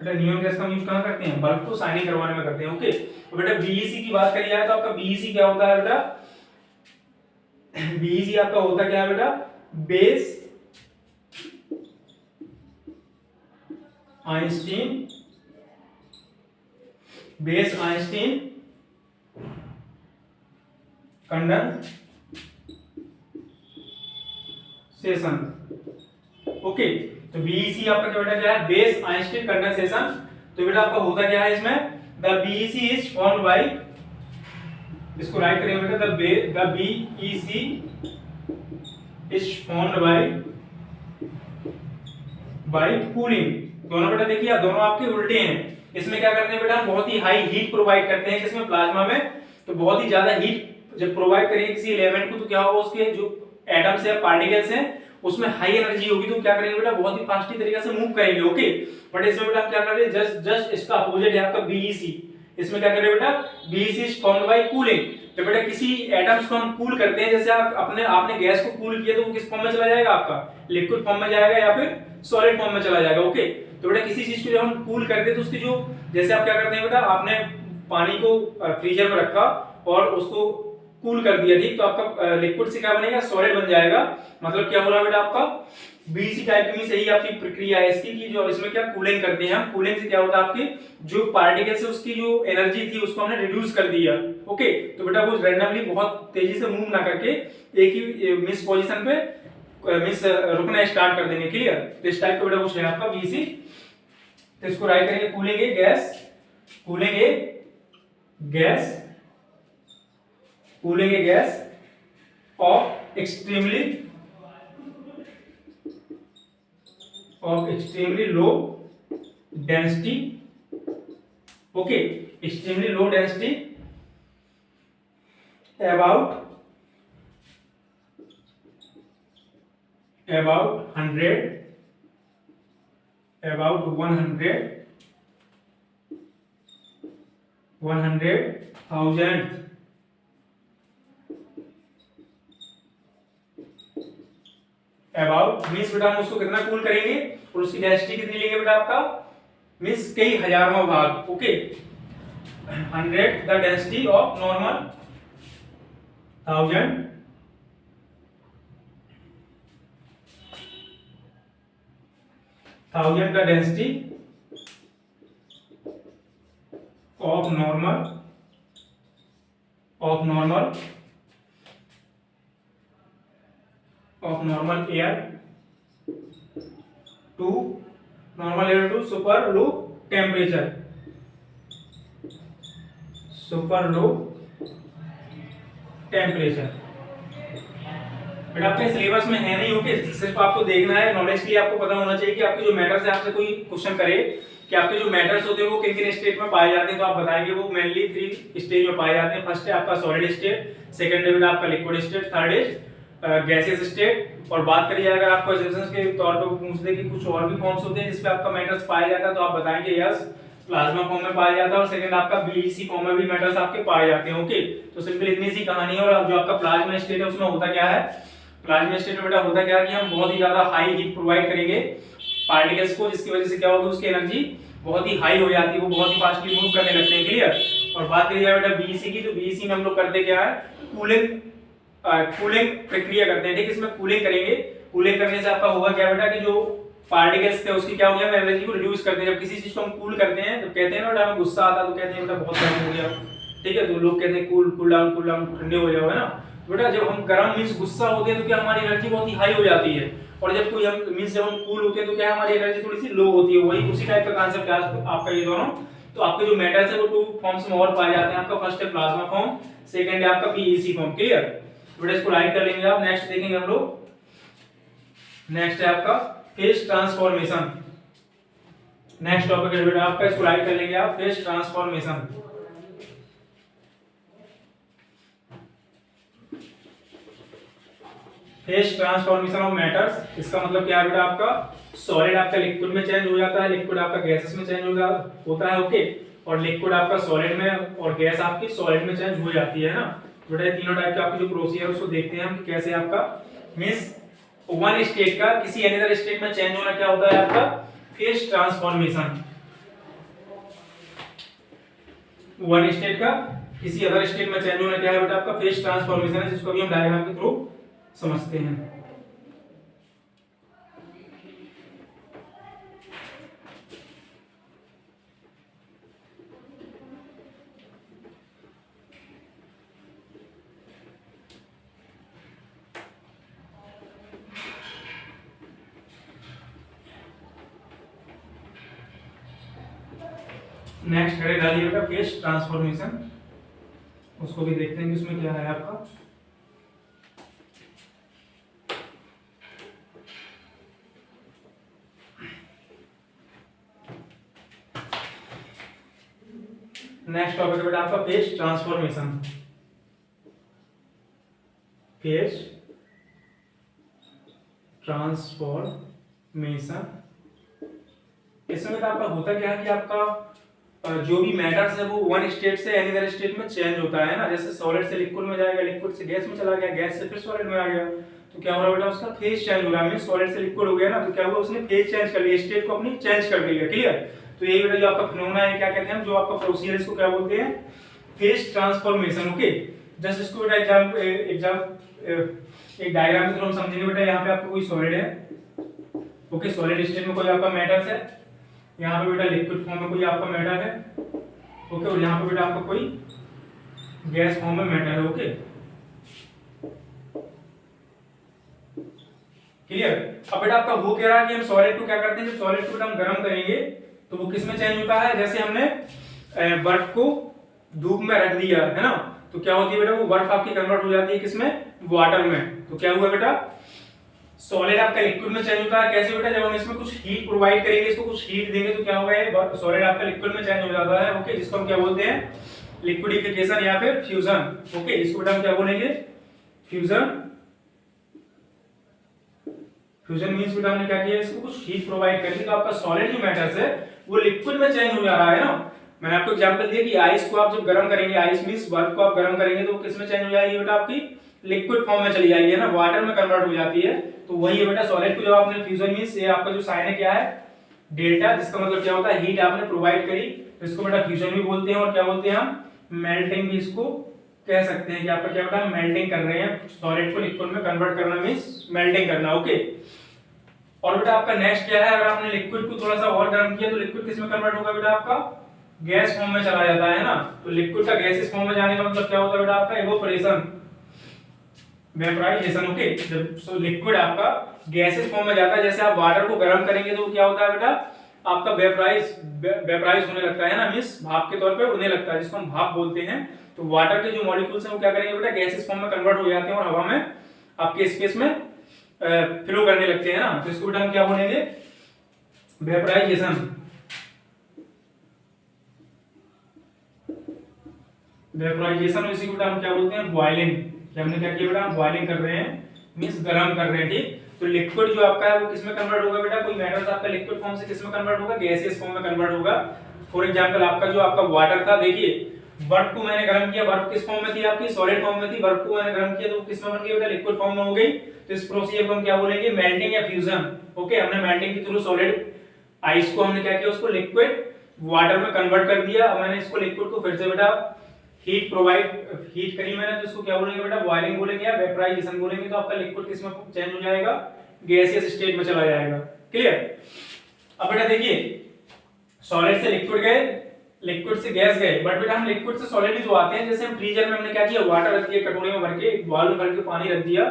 बेटा नियॉन गैस का यूज कहां करते हैं, बल्ब को शाइनिंग करवाने में करते हैं। ओके, तो बेटा बीईसी की बात करी जाए तो आपका बीईसी क्या होता है बेटा, बीईसी आपका होता क्या है बेटा, base Einstein, base Einstein condensation. Okay, तो बीईसी आपका क्या बेटा क्या है, बेस आइंस्टीन कंडेंसेशन। तो बेटा आपका होता क्या है इसमें, the BEC is formed by, इसको राइट करेंगे बेटा, the BEC is formed by cooling. दोनों बेटा देखिए आप, दोनों आपके उल्टे हैं। इसमें क्या करते हैं बेटा, हम बहुत ही हाई हीट प्रोवाइड करते हैं, किसमें, प्लाज्मा में। तो बहुत ही ज्यादा हीट जब प्रोवाइड करेंगे किसी एलिमेंट को तो क्या होगा, उसके जो एटम्स है, पार्टिकल्स हैं, उसमें हाई एनर्जी होगी तो क्या करेंगे बेटा, बहुत ही फास्टली तरीके से मूव करेंगे। ओके, बट इसमें बेटा क्या कर रहे हैं, जस्ट इसका अपोजिट है आपका बीईसी। इसमें क्या करें बेटा, BC is formed by cooling. तो बेटा किसी एटम्स को हम कूल करते हैं, जैसे आपने गैस को कूल किया तो वो किस फॉर्म में चला जाएगा, आपका लिक्विड फॉर्म में जाएगा या फिर सॉलिड फॉर्म में चला जाएगा। ओके, तो बेटा किसी चीज को जब हम कूल करते हैं तो उसकी जो, जैसे आप क्या करते हैं बेटा, आपने पानी को फ्रीजर में रखा और उसको कूल कर दिया, ठीक, तो आपका लिक्विड से क्या बनेगा, सॉलिड बन जाएगा। मतलब क्या हो रहा है बेटा, आपका बीसी टाइप में सही आपकी प्रक्रिया है इसकी, कि जो इसमें क्या कूलिंग करते हैं हम। कूलिंग से क्या होता है, आपकी जो पार्टिकल्स है उसकी जो एनर्जी थी उसको हमने रिड्यूस कर दिया। ओके, तो बेटा वो रैंडमली बहुत तेजी से मूव ना करके एक ही मिस पोजीशन पे मिस रुकना स्टार्ट कर देंगे। क्लियर, तो इस टाइप का बेटा कुछ है आपका बीसी। तो इसको राइट करेंगे, cooling A gas, cooling A gas, cooling A gas off extremely low density. Okay, extremely low density about 100,000 about means बेटा हम उसको कितना कूल करेंगे और उसकी डेंसिटी कितनी लेंगे बेटा, आपका मीन्स कई हजारवां भाग। Okay, 100 the density of normal 1000 का density of normal air to super low temperature, बेटा आपके सिलेबस में है नहीं। ओके, सिर्फ आपको देखना है, नॉलेज के लिए आपको पता होना चाहिए कि आपके जो मैटर्स है, आपसे कोई क्वेश्चन करे कि आपके जो मैटर्स होते हैं वो किन किन स्टेट में पाए जाते हैं, तो आप बताएंगे वो मेनली 3 स्टेज में पाए जाते हैं। फर्स्ट है आपका सॉलिड स्टेट, सेकंड है बेटा आपका liquid state, third is gaseous state. और बात करिए अगर आपको एसेंस के तौर पे पूछ दे कि कुछ और भी फॉर्म्स होते हैं जिसपे आपका मैटर्स पाया जाता है, तो आप बताएंगे यस प्लाज्मा फॉर्म में पाया जाता है, और सेकंड आपका बीईसी फॉर्म में भी मैटर्स आपके पाए जाते हैं। ओके, तो सिंपल इतनी सी कहानी है। और जो आपका प्लाज्मा स्टेट है उसमें होता क्या है, प्लाज्मा स्टेट में बेटा होता क्या है कि हम बहुत ही ज्यादा हाई हीट प्रोवाइड करेंगे पार्टिकल्स को, जिसकी वजह से क्या होगा, उसकी एनर्जी बहुत ही हाई हो जाती है, वो बहुत ही फास्टली मूव करने लगते हैं। क्लियर, और बात करिए बेटा बीईसी की, तो बीईसी में हम लोग करते क्या है, कूलिंग प्रक्रिया करते हैं। ठीक, इसमें कूलिंग करेंगे। कूलिंग करने से आपका होगा क्या बेटा कि जो पार्टिकल्स थे उसकी क्या हो गया, एनर्जी को रिड्यूस करते हैं। जब किसी चीज को हम कूल करते हैं तो कहते हैं ना बेटा, हमें गुस्सा आता है तो कहते हैं बेटा बहुत गर्म हो गया, ठीक है, तो लोग कहते हैं कूल डाउन ठंडे हो जाओ, है ना। तो बेटा जब हम गर्म मींस गुस्सा होते हैं तो क्या हमारी एनर्जी बहुत ही हाई हो जाती है, और जब कोई हम मींस जब हम कूल होते हैं तो क्या हमारी एनर्जी थोड़ी सी लो होती है। वही उसी टाइप का कांसेप्ट है आपका ये दोनों। तो आपके जो मेटल्स है वो 2 फॉर्म्स में और पाए जाते हैं। आपका फर्स्ट है प्लाज्मा फॉर्म, सेकंड है आपका पीईसी फॉर्म। क्लियर, बेटा इसको राइट कर लेंगे आप। नेक्स्ट देखेंगे हम लोग, नेक्स्ट है आपका फेज ट्रांसफॉर्मेशन। नेक्स्ट टॉपिक है बेटा आपका, इसको राइट कर लेंगे आप, phase transformation. Phase transformation of matters, इसका मतलब क्या है बेटा, आपका सॉलिड आपका लिक्विड में चेंज हो जाता है, लिक्विड आपका गैसेस में चेंज होता है। ओके, और लिक्विड आपका सॉलिड में और गैस आपकी सॉलिड में चेंज हो जाती है ना। बेटा ये तीनों टाइप के आपके जो प्रोसीजर उसको देखते हैं हम कैसे आपका मींस वन स्टेट का किसी अनदर स्टेट में चेंज होना क्या होता है आपका फेज ट्रांसफॉर्मेशन। वन स्टेट का किसी अदर स्टेट में चेंज होना क्या है बेटा, आपका फेज ट्रांसफॉर्मेशन है, जिसको भी हम डायग्राम के थ्रू समझते हैं। नेक्स्ट हेड डालिए बेटा फेज ट्रांसफॉर्मेशन, उसको भी देखते हैं कि उसमें क्या है आपका। नेक्स्ट टॉपिक है बेटा आपका फेज ट्रांसफॉर्मेशन। फेज ट्रांसफॉर्मेशन, इसमें तो आपका होता क्या है कि आपका जो भी मैटर्स है वो वन स्टेट से अनदर स्टेट में चेंज होता है ना, जैसे सॉलिड से लिक्विड में जाएगा, लिक्विड से गैस में चला गया, गैस से फिर सॉलिड में आ गया, तो क्या हो रहा है बेटा, उसका फेज चेंज हो रहा है। सॉलिड से लिक्विड हो गया ना, तो क्या हुआ, उसने फेज चेंज कर लिया, स्टेट को अपनी चेंज कर लिया। क्लियर? तो यही बेटा जो आपका फिनोमेना है, क्या कहते हैं, जो आपका प्रोसीजर, इसको क्या बोलते हैं, फेज ट्रांसफॉर्मेशन। ओके, जस्ट इसको बेटा एक डायग्राम के थ्रू हम समझेंगे। बेटा यहाँ पे आपको कोई सॉलिड है, ओके, सॉलिड स्टेट में कोई आपका मैटर्स है, यहाँ पे बेटा लिक्विड फॉर्म में कोई आपका मैटर है, ओके, और यहाँ पे बेटा आपका कोई गैस फॉर्म में मैटर है। Okay, clear? अब बेटा आपका वो कह रहा है कि हम सॉलिड को क्या करते हैं, जब सॉलिड को हम गर्म करेंगे तो वो किस में चेंज होता है, जैसे हमने बर्फ को धूप में रख दिया है ना, तो क्या होती है बेटा, वो बर्फ आपकी कन्वर्ट हो जाती है किसमें, वाटर में। तो क्या हुआ बेटा, सॉलिड आपका लिक्विड में चेंज होता है। कैसे बेटा, जब हम इसमें कुछ हीट प्रोवाइड करेंगे, इसको कुछ हीट देंगे, तो क्या होगा, ये सॉलिड आपका लिक्विड में चेंज हो जाता है। ओके, जिसको हम क्या बोलते हैं, लिक्विडिफिकेशन या फिर फ्यूजन। ओके, इसको बेटा हम क्या बोलेंगे, फ्यूजन। फ्यूजन मींस बेटा हमने क्या किया, इसको कुछ हीट प्रोवाइड कर दी, तो आपका सॉलिड जो मैटर्स है वो लिक्विड में चेंज हो जा रहा है ना। मैंने आपको एग्जांपल दिया कि आइस को आप जब गर्म करेंगे, आइस मींस बर्फ को आप गर्म करेंगे, तो वो किस में चेंज हो जाएगी बेटा, आपकी लिक्विड फॉर्म में चली जाएगी, है ना, वाटर में कन्वर्ट हो जाती है। तो वही है बेटा सॉलिड को जब आपने फ्यूजन मींस, ये आपका जो साइन है क्या है, डेल्टा, जिसका मतलब क्या होता है, हीट आपने प्रोवाइड करी, तो इसको बेटा फ्यूजन भी बोलते हैं। और क्या बोलते हैं हम, मेल्टिंग भी इसको कह सकते हैं, कि आपका क्या बेटा, मेल्टिंग कर रहे हैं, सॉलिड को लिक्विड में कन्वर्ट करना मींस मेल्टिंग करना। ओके, और बेटा आपका नेक्स्ट क्या है, अगर आपने लिक्विड को थोड़ा सा और गर्म किया तो लिक्विड किस में कन्वर्ट होगा बेटा, आपका गैस फॉर्म में चला जाता है ना। तो लिक्विड का गैसेस फॉर्म में जाने का मतलब क्या होता है बेटा, आपका इवोपोरेशन, वेपराइजेशन। ओके, जब लिक्विड आपका गैसेस फॉर्म में जाता है, जैसे आप वाटर को गर्म करेंगे तो क्या होता है बेटा, आपका वेपराइज होने लगता है ना, मींस भाप के तौर पे उड़ने लगता है, जिसको हम भाप बोलते हैं। तो वाटर के जो मॉलिक्यूल्स हैं वो क्या करेंगे बेटा, गैसेस फॉर्म में कन्वर्ट हो जाते हैं और हवा में आपके स्पेस में फ्लो करने लगते हैं ना। तो इसको बेटा हम क्या बोलेंगे, वेपराइजेशन। वेपराइजेशन, इसी को बेटा हम क्या बोलते हैं, बॉइलिंग। हमने क्या किया बेटा, हम बॉइलिंग कर रहे हैं, मींस गर्म कर रहे हैं। ठीक, तो लिक्विड जो आपका है वो किस में कन्वर्ट होगा बेटा, कोई मैटर्स आपका लिक्विड फॉर्म से किस में कन्वर्ट होगा, गैसियस फॉर्म में कन्वर्ट होगा। फॉर एग्जांपल आपका जो आपका वाटर था, देखिए बर्फ को मैंने गर्म किया, बर्फ किस फॉर्म में थी, आपकी सॉलिड फॉर्म में थी, बर्फ को मैंने गर्म किया तो किस में बन गई बेटा, लिक्विड फॉर्म में हो गई। तो इस प्रोसीजर को हम क्या बोलेंगे, मेल्टिंग या फ्यूजन। ओके, हमने मेल्टिंग के थ्रू सॉलिड आइस को हमने क्या किया, उसको लिक्विड वाटर में कन्वर्ट कर दिया। अब मैंने इसको लिक्विड को फिर से बेटा हीट करी मैंने, तो इसको क्या बोलेंगे बेटा, बॉइलिंग बोलेंगे या वेपराइजेशन बोलेंगे। तो आपका लिक्विड किस में चेंज हो जाएगा, गैसियस स्टेट में चला जाएगा। क्लियर? अब बेटा देखिए, सॉलिड से लिक्विड गए, लिक्विड से गैस गए, बट बेटा हम लिक्विड से सॉलिड ही तो आते हैं। जैसे हम फ्रीजर में हमने क्या किया, वाटर रख दिया कटोरे में भर के, बाउल में भर के पानी रख दिया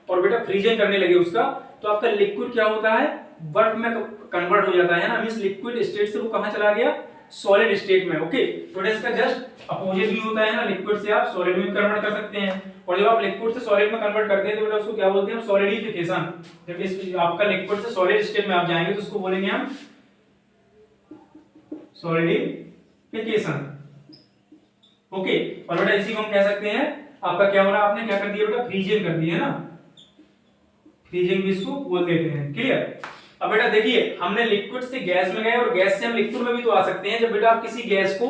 और बेटा फ्रीजिंग करने लगे उसका, तो आपका लिक्विड क्या होता है, बर्फ में कन्वर्ट हो जाता है ना, मींस लिक्विड स्टेट से वो कहां चला गया, सॉलिड स्टेट में। ओके, तो इसका जस्ट अपोजिट भी होता है ना, लिक्विड से आप सॉलिड में कन्वर्ट कर सकते हैं। और जब आप लिक्विड से सॉलिड में कन्वर्ट करते हैं तो बेटा उसको क्या बोलते हैं, सॉलिडिफिकेशन। जब इस आपका लिक्विड से सॉलिड स्टेट में आप जाएंगे तो उसको बोलेंगे हम सॉलिडिफिकेशन। ओके, और बेटा इसी को हम कह सकते हैं, आपका क्या हो रहा है, आपने क्या कर दिया बेटा, फ्रीजिंग कर दी है ना, फ्रीजिंग भी इसको बोल देते हैं। क्लियर? अब बेटा देखिए, हमने लिक्विड से गैस में गए और गैस से हम लिक्विड में भी तो आ सकते हैं। जब बेटा आप किसी गैस को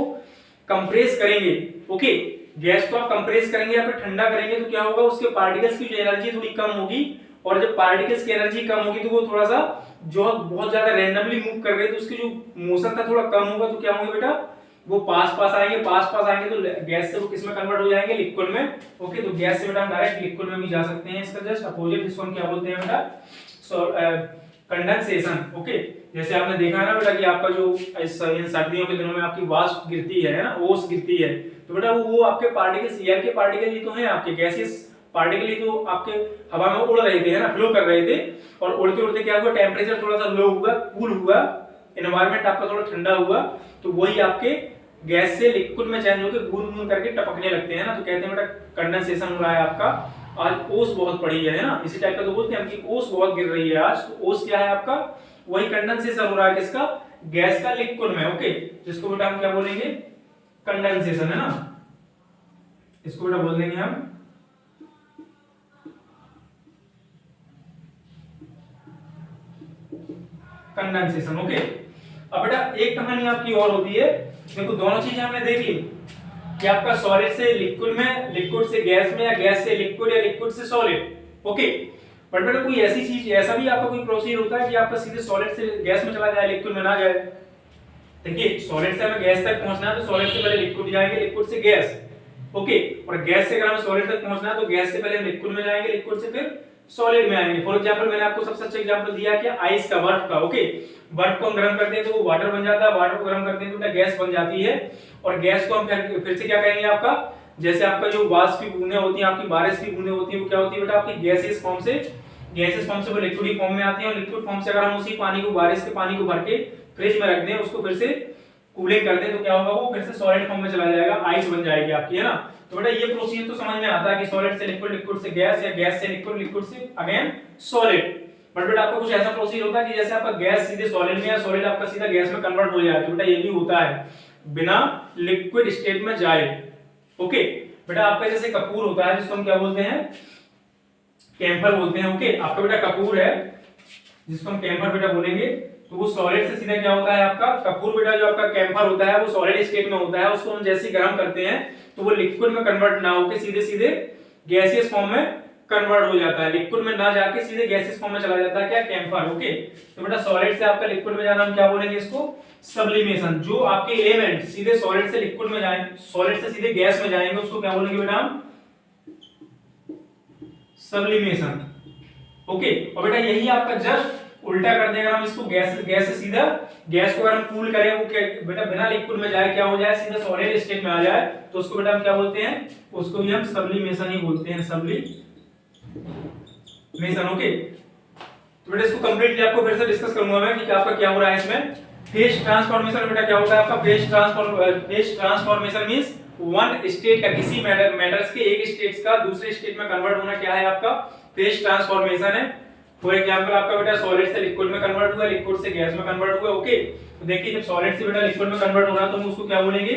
कंप्रेस करेंगे, ओके, गैस को आप कंप्रेस करेंगे या फिर ठंडा करेंगे तो क्या होगा, उसके पार्टिकल्स की जो एनर्जी थोड़ी कम होगी, और जब पार्टिकल्स की एनर्जी कम होगी तो वो थोड़ा सा जो बहुत ज्यादा रैंडमली मूव कर रहे हैं तो उसकी जो मोशन था थोड़ा कम होगा, तो क्या होंगे बेटा, वो पास पास आएंगे तो गैस से वो किस में कन्वर्ट हो जाएंगे, लिक्विड में। ओके, तो गैस से बेटा हम डायरेक्ट लिक्विड में भी जा सकते हैं। इसका जस्ट अपोजिट, जिसको हम क्या बोलते हैं बेटा, कंडेंसेशन। ओके, जैसे आपने देखा है ना बेटा कि आपका जो इन सर्दियों के दिनों में आपकी वाष्प गिरती है ना, ओस गिरती है, तो बेटा वो आपके पार्टिकल्स, एयर के पार्टिकल ही तो हैं, आपके गैसेस पार्टिकल ही तो आपके हवा में उड़ रहे थे, है ना, फ्लो कर रहे थे। और उड़ते उड़ते क्या हुआ, टेम्परेचर थोड़ा सा लो हुआ, कूल हुआ, एनवायरनमेंट आपका थोड़ा ठंडा हुआ, तो वही आपके गैस से लिक्विड में चेंज होकर बूंद बूंद करके टपकने लगते हैं ना, तो कहते हैं बेटा कंडेंसेशन हो रहा है आपका। आज ओस बहुत पड़ी है ना, इसी टाइप का तो बोलते हैं कि ओस बहुत गिर रही है आज। तो ओस क्या है आपका, वही कंडेंसेशन हो रहा है किसका, गैस का लिक्विड में। ओके, जिसको बेटा हम क्या बोलेंगे, कंडेंसेशन, है ना, इसको बेटा बोल देंगे हम कंडेंसेशन। ओके, अब बेटा एक कहानी आपकी और होती है, देखो दोनों चीजें हमने देखी कि आपका सॉलिड से लिक्विड में, लिक्विड से गैस में, या गैस से लिक्विड, या लिक्विड से सॉलिड, ओके। बट बेटा कोई ऐसी चीज, ऐसा भी आपका कोई प्रोसीजर होता है कि आपका सीधे सॉलिड से गैस में चला जाए, लिक्विड में ना जाए। देखिए सॉलिड से हमें गैस तक पहुंचना है तो सॉलिड से पहले लिक्विड जाएंगे, लिक्विड से गैस, ओके। और गैस से अगर हमें सॉलिड तक पहुंचना है तो गैस से पहले हम लिक्विड में जाएंगे, लिक्विड से फिर सॉलिड में आएंगे। फॉर एग्जांपल मैंने आपको सबसे अच्छा एग्जांपल दिया कि आइस का, बर्फ का, ओके। बर्फ को हम गर्म करते हैं तो वो वाटर बन जाता है, वाटर को गर्म करते हैं तो गैस बन जाती है, और गैस को हम फिर से क्या कहेंगे आपका, जैसे आपका जो वाष्प की बूंदें होती हैं, आपकी बारिश की बूंदें होती हैं, वो क्या होती है बेटा आपकी गैसियस फॉर्म से, गैसियस फॉर्म से वो लिक्विड फॉर्म में आती है, और लिक्विड फॉर्म से अगर हम उसी पानी को, बारिश के पानी को भर के फ्रिज में रख दें, उसको फिर से कूलिंग कर दें तो क्या होगा, वो फिर से सॉलिड फॉर्म में चला जाएगा, आइस बन जाएगी आपकी, है ना। तो बेटा ये प्रोसीजर तो समझ में आता है कि सॉलिड से लिक्विड, लिक्विड से गैस, या गैस से लिक्विड, लिक्विड से अगेन सॉलिड। बट बेटा आपका कुछ ऐसा प्रोसीजर होता है कि जैसे आपका गैस सीधे सॉलिड में, या सॉलिड आपका सीधा गैस में कन्वर्ट हो जाए, तो बेटा ये भी होता है बिना लिक्विड स्टेट में जाए, ओके। बेटा आपका जैसे कपूर होता है जिसको हम क्या बोलते हैं, कैम्फर बोलते हैं, ओके। आपका बेटा कपूर है जिसको हम कैम्फर बेटा बोलेंगे, तो वो सॉलिड से सीधा क्या होता है आपका कपूर बेटा, जो आपका कैम्फर होता है वो सॉलिड स्टेट में होता है, उसको हम जैसे ही गर्म करते हैं तो वो लिक्विड में कन्वर्ट ना होकर सीधे सीधे गैसियस फॉर्म में कन्वर्ट हो जाता है, लिक्विड में ना जाके सीधे गैसियस फॉर्म में चला जाता है, क्या, कैम्फर, ओके। तो बेटा सॉलिड से आपका लिक्विड में जाना हम क्या बोलेंगे इसको, सब्लिमेशन। जो आपके एलिमेंट सीधे सॉलिड से लिक्विड में जाएं, सॉलिड से सीधे गैस में जाएंगे, उसको क्या बोलेंगे बेटा हम, सब्लिमेशन, ओके। और बेटा यही आपका जस्ट उल्टा कर देगा, हम इसको गैस से सीधा, गैस को अगर हम कूल करें वो बेटा बिना लिक्विड में जाए क्या हो जाए, सीधा सॉलिड स्टेट में आ जाए, तो उसको बेटा हम क्या बोलते हैं, उसको भी हम सब्लिमेशन ही बोलते हैं, सब्लिमेशन, ओके। तो बेटा इसको कंप्लीटली आपको फिर से डिस्कस करूंगा मैं कि आपका क्या हो रहा है इसमें। फेज ट्रांसफॉर्मेशन बेटा क्या होता है आपका, phase transformation means one state का, किसी मैटर्स के एक स्टेट का दूसरे स्टेट में कन्वर्ट होना क्या है आपका, फेज ट्रांसफॉर्मेशन है। फॉर एग्जांपल आपका बेटा सॉलिड से लिक्विड में कन्वर्ट हुआ, लिक्विड से गैस में कन्वर्ट हुआ, ओके। तो देखिए जब सॉलिड से बेटा लिक्विड में कन्वर्ट हो रहा तो हम उसको क्या बोलेंगे,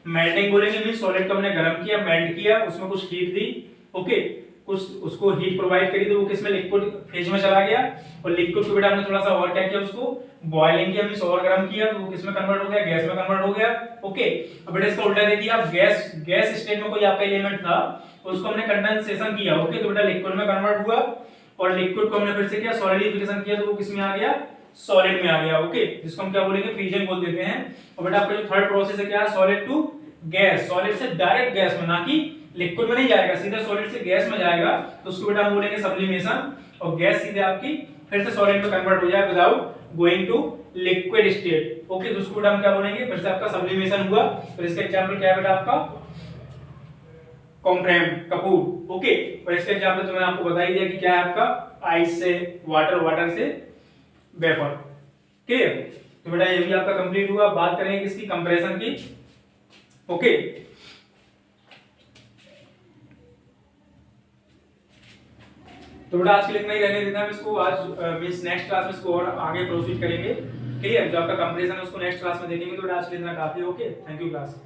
मेल्टिंग बोलेंगे। मींस सॉलिड को हमने गर्म किया, मेल्ट किया, उसमें कुछ हीट दी, ओके, कुछ उसको हीट प्रोवाइड करी तो वो किसमें, लिक्विड फेज में चला गया। और लिक्विड को बेटा हमने थोड़ा सा और क्या किया, उसको बॉइलिंग किया, मींस और गर्म किया, तो वो किसमें कन्वर्ट हो गया, गैस में कन्वर्ट हो गया, ओके। अब बेटा इसका उल्टा देखिए आप, गैस स्टेट में कोई आपका एलिमेंट था उसको हमने कंडेंसेशन किया, ओके, तो बेटा लिक्विड में कन्वर्ट हुआ, और लिक्विड को हमने फिर से क्या, सॉलिडिफिकेशन किया, तो वो किसमें आ गया, सॉलिड में आ गया, ओके, जिसको हम क्या बोलेंगे, फ्यूजन बोल देते हैं। और बेटा आपका जो थर्ड प्रोसेस है क्या है, सॉलिड टू गैस, सॉलिड से डायरेक्ट गैस में, ना कि लिक्विड में नहीं जाएगा, सीधा सॉलिड से गैस में जाएगा, तो उसको बेटा हम बोलेंगे सब्लिमेशन। और गैस सीधे आपकी फिर से सॉलिड में कन्वर्ट हो जाए without going to liquid state, okay, तो उसको बेटा हम क्या बोलेंगे, फिर से आपका सब्लिमेशन हुआ। तो इसका एग्जांपल क्या है बेटा आपका, कॉम्फ्रेम, कपूर, ओके। और इसका एग्जांपल तो मैंने आपको बता ही दिया कि क्या है आपका, आइस से वाटर, वाटर से वेपर, क्लियर। तो बेटा ये भी आपका कंप्लीट हुआ। बात करेंगे किसकी, कंप्रेशन की, ओके। तो बेटा आज के लिए इतना ही रहने देते हैं, हम इसको आज मींस नेक्स्ट क्लास में इसको और आगे प्रोसीड करेंगे, क्लियर। जो आपका कंप्रेशन है उसको नेक्स्ट क्लास में देखेंगे। तो बेटा आज के लिए इतना काफी, ओके, थैंक यू क्लास।